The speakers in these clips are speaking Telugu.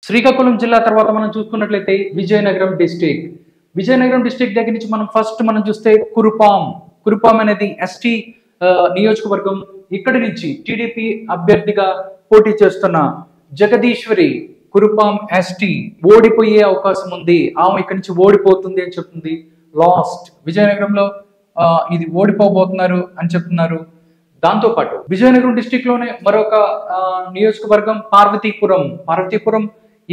శ్రీకాకుళం జిల్లా తర్వాత మనం చూసుకున్నట్లయితే విజయనగరం డిస్ట్రిక్ట్. విజయనగరం డిస్ట్రిక్ట్ దగ్గర నుంచి మనం చూస్తే కురుపాం అనేది ఎస్టీ నియోజకవర్గం. ఇక్కడి నుంచి టీడీపీ అభ్యర్థిగా పోటీ చేస్తున్న జగదీశ్వరి కురుపాం ఎస్టీ ఓడిపోయే అవకాశం ఉంది. ఆమె ఇక్కడి నుంచి ఓడిపోతుంది అని చెప్తుంది. లాస్ట్ విజయనగరంలో ఇది ఓడిపోబోతున్నారు అని చెప్తున్నారు. దాంతోపాటు విజయనగరం డిస్ట్రిక్ట్ లోనే మరొక నియోజకవర్గం పార్వతీపురం.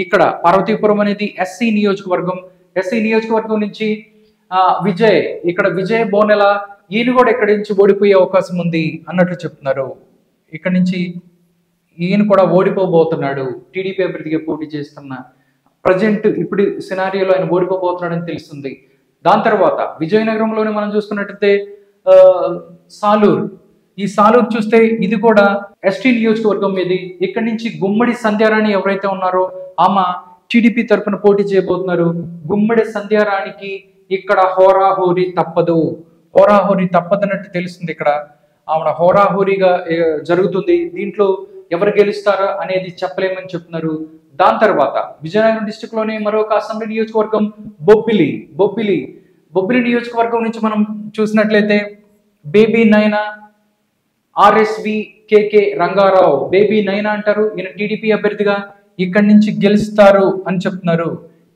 ఇక్కడ పార్వతీపురం అనేది ఎస్సీ నియోజకవర్గం నుంచి విజయ్ బోనెల ఈయన కూడా ఇక్కడి నుంచి ఓడిపోయే అవకాశం ఉంది అన్నట్లు చెప్తున్నారు. ఇక్కడ నుంచి ఈయన కూడా ఓడిపోబోతున్నాడు. టీడీపీ అభ్యర్థిగా పోటీ చేస్తున్న ప్రజెంట్ ఇప్పుడు సినారియోలో ఆయన ఓడిపోబోతున్నాడని తెలుస్తుంది. దాని తర్వాత విజయనగరంలోనే మనం చూసుకున్నట్టయితే సాలూరు చూస్తే ఇది కూడా ఎస్టీ నియోజకవర్గం ఇది. ఇక్కడి నుంచి గుమ్మడి సంధ్యారాణి ఎవరైతే ఉన్నారో ఆమె టీడీపీ తరఫున పోటీ చేయబోతున్నారు. గుమ్మడి సంధ్యారాణికి ఇక్కడ హోరాహోరీ తప్పదన్నట్టు తెలుస్తుంది. ఇక్కడ ఆవిడ హోరాహోరీగా జరుగుతుంది. దీంట్లో ఎవరు గెలుస్తారా అనేది చెప్పలేమని చెప్తున్నారు. దాని తర్వాత విజయనగరం డిస్ట్రిక్ట్ లోనే మరొక అసెంబ్లీ నియోజకవర్గం బొబ్బిలి నియోజకవర్గం నుంచి మనం చూసినట్లయితే బేబీ నైనా ఆర్ఎస్వి కేకే రంగారావు బేబీ నైనా అంటారు. ఈయన టీడీపీ అభ్యర్థిగా ఇక్కడి నుంచి గెలుస్తారు అని చెప్తున్నారు.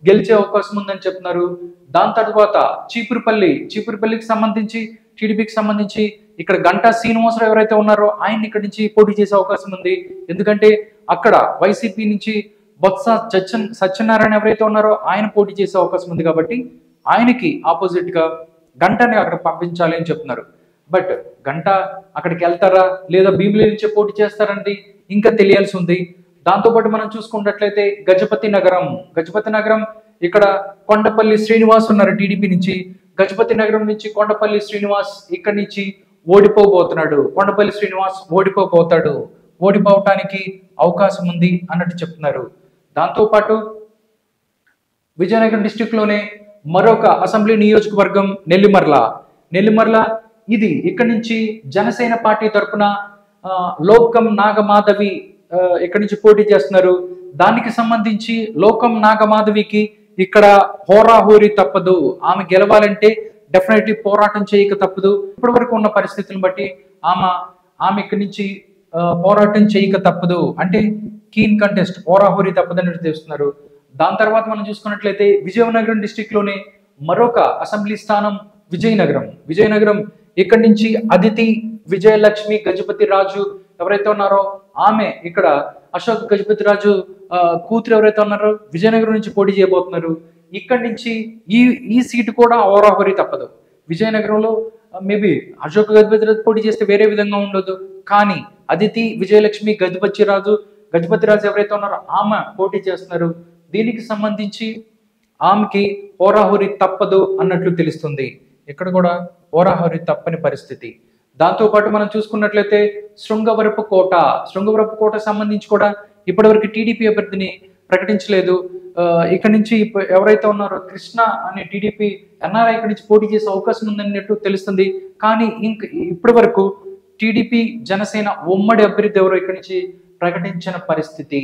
గెలిచే అవకాశం ఉందని చెప్తున్నారు. దాని తర్వాత చీపురుపల్లికి సంబంధించి టీడీపీకి సంబంధించి ఇక్కడ గంటా శ్రీనివాసరావు ఎవరైతే ఉన్నారో ఆయన ఇక్కడి నుంచి పోటీ చేసే అవకాశం ఉంది. ఎందుకంటే అక్కడ వైసీపీ నుంచి బొత్స సత్యనారాయణ ఎవరైతే ఉన్నారో ఆయన పోటీ చేసే అవకాశం ఉంది. కాబట్టి ఆయనకి ఆపోజిట్ గా గంటని అక్కడ పంపించాలి అని చెప్తున్నారు. బట్ గంట అక్కడికి వెళ్తారా లేదా భీమిలి నుంచే పోటీ చేస్తారండి ఇంకా తెలియాల్సి ఉంది. దాంతోపాటు మనం చూసుకున్నట్లయితే గజపతి నగరం ఇక్కడ కొండపల్లి శ్రీనివాస్ ఉన్నారు టీడీపీ నుంచి. గజపతి నగరం నుంచి కొండపల్లి శ్రీనివాస్ ఇక్కడి నుంచి ఓడిపోబోతున్నాడు. కొండపల్లి శ్రీనివాస్ ఓడిపోవటానికి అవకాశం ఉంది అన్నట్టు చెప్తున్నారు. దాంతోపాటు విజయనగరం డిస్ట్రిక్ట్ లోనే మరొక అసెంబ్లీ నియోజకవర్గం నెల్లిమర్ల ఇది ఇక్కడి నుంచి జనసేన పార్టీ తరఫున లోకం నాగమాధవి ఇక్కడి నుంచి పోటీ చేస్తున్నారు. దానికి సంబంధించి లోకం నాగమాధవికి ఇక్కడ హోరాహోరీ తప్పదు. ఆమె గెలవాలంటే డెఫినెట్లీ పోరాటం చేయక తప్పదు. ఇప్పటి వరకు ఉన్న పరిస్థితులను బట్టి ఆమె ఇక్కడి నుంచి పోరాటం చేయక తప్పదు. అంటే కీన్ కంటెస్ట్ హోరాహోరీ తప్పదని తెలుస్తున్నారు. దాని తర్వాత మనం చూసుకున్నట్లయితే విజయనగరం డిస్ట్రిక్ట్ లోనే మరొక అసెంబ్లీ స్థానం విజయనగరం ఇక్కడి నుంచి అదితి విజయలక్ష్మి గజపతి రాజు ఎవరైతే ఉన్నారో ఆమె ఇక్కడ అశోక్ గజపతి రాజు కూతురు ఎవరైతే ఉన్నారో విజయనగరం నుంచి పోటీ చేయబోతున్నారు. ఇక్కడి నుంచి ఈ సీటు కూడా హోరాహోరీ తప్పదు. విజయనగరంలో మేబీ అశోక్ గజపతి రాజు పోటీ చేస్తే వేరే విధంగా ఉండదు. కానీ అదితి విజయలక్ష్మి గజపతి రాజు ఎవరైతే ఉన్నారో ఆమె పోటీ చేస్తున్నారు. దీనికి సంబంధించి ఆమెకి హోరాహోరీ తప్పదు అన్నట్లు తెలుస్తుంది. ఇక్కడ కూడా హోరాహోరీ తప్పని పరిస్థితి. దాంతోపాటు మనం చూసుకున్నట్లయితే శృంగవరపు కోట సంబంధించి కూడా ఇప్పటివరకు టీడీపీ అభ్యర్థిని ప్రకటించలేదు. ఇక్కడ నుంచి ఎవరైతే ఉన్నారో కృష్ణ అనే టీడీపీ ఎన్ఆర్ఐ ఇక్కడి నుంచి పోటీ చేసే అవకాశం ఉందన్నట్టు తెలుస్తుంది. కానీ ఇప్పటి వరకు టీడీపీ జనసేన ఉమ్మడి అభ్యర్థి ఎవరో ఇక్కడి నుంచి ప్రకటించిన పరిస్థితి.